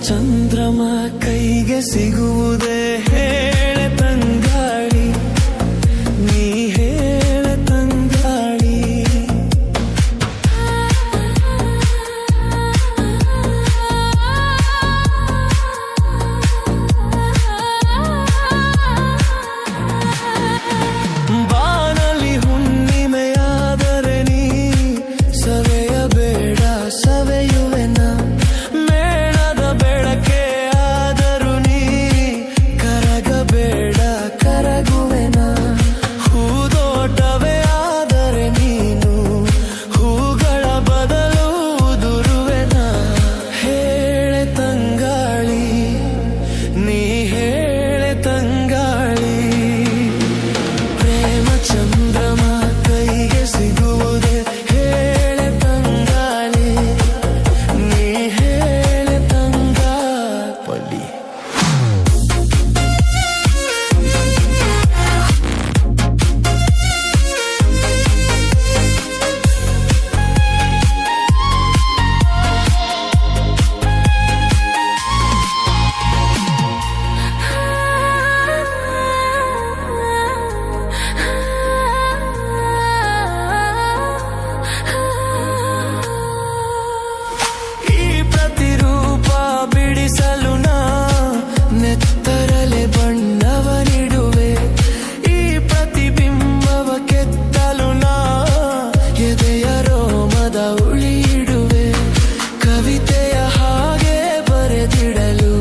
ಚಂದ್ರಮ ಕೈಗೆ ಸಿಗುವುದೇ ಹೇಳೆ ತಂಗಾಳಿ, ನೀ ಹೇಳೆ ತಂಗಾಳಿ. ಬಾನಲಿ ಹುಣ್ಣಿಮೆಯಾದರೆ ನೀ ಸವೆಯಬೇಡ, ಸವೆಯುವೆನ. ಮೇಣದ ಬೆಳಕೆ ಆದರೂ ನೀ ಕರಗಬೇಡ, ಕರಗುವೆನ. ಹೂದೋಟವೇ ಆದರೆ ನೀನು ಹೂಗಳ ಬದಲು ಉದುರುವೆನ. ಹೇಳೆ ತಂಗಾಳಿ, ನೀ ಹೇಳೆ ತಂಗಾಳಿ. ಪ್ರೇಮ ಚಂದ್ರಮ ಕೈಗೆ ಸಿಗುವುದೇ ಹೇಳೆ ತಂಗಾಳಿ, ನೀ ಹೇಳೆ ತಂಗಾಳಿ. ಈ ಪ್ರತಿರೂಪ ಬಿಡಿಸಲು ನಾ ನೆತ್ತರಲೆ ಬಣ್ಣವ ನೀಡುವೆ. ಈ ಪ್ರತಿಬಿಂಬವ ಕೆತ್ತಲು ನಾ ಎದೆಯ ರೋಮದ ಉಳಿಯಿಡುವೆ. ಕವಿತೆಯ ಹಾಗೆ ಬರೆದಿಡಲು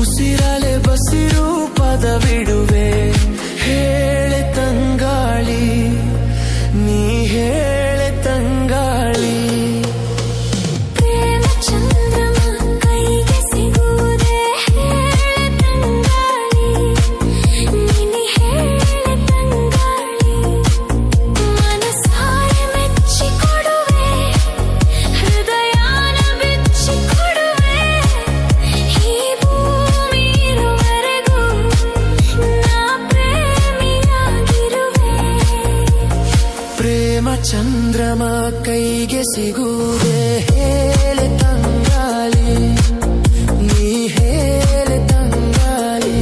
ಉಸಿರಲೆ ಬಸಿರು ಪದವಿಡುವೆ. ಹೇಳೆ ತಂಗಾಳಿ, ನೀ ಹೇಳೆ ತಂಗಾಳಿ. ಪ್ರೇಮ ಚಂದ್ರಮ ಕೈಗೆ ಸಿಗುವುದೇ ಹೇಳೆ ತಂಗಾಳಿ, ನೀನೆ ಹೇಳೆ ತಂಗಾಳಿ. ಮನಸಾರೆ ಮೆಚ್ಚಿಕೊಡುವೆ, ಹೃದಯಾನ ಬಿಚ್ಚಿಕೊಡುವೆ. ಈ ಭೂಮಿ ಇರುವರೆಗೂ ನಾ ಪ್ರೇಮಿಯಾಗಿರುವೆ. ಪ್ರೇಮ ಚಂದ್ರಮ ಕೈಗೆ ಸಿಗುವುದೇ ಹೇಳೆ ತಂಗಾಳಿ, ನೀ ಹೇಳೆ ತಂಗಾಳಿ.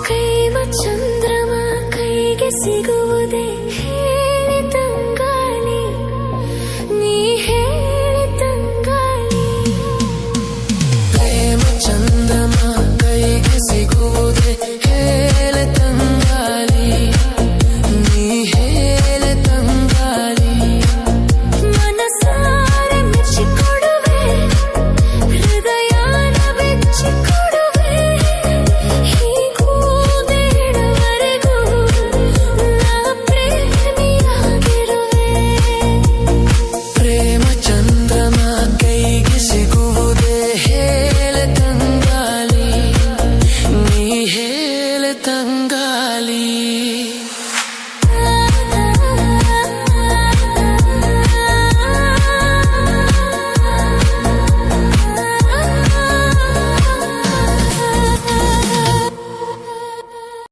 ಪ್ರೇಮ ಚಂದ್ರಮ ಕೈಗೆ ಸಿಗುವುದೇ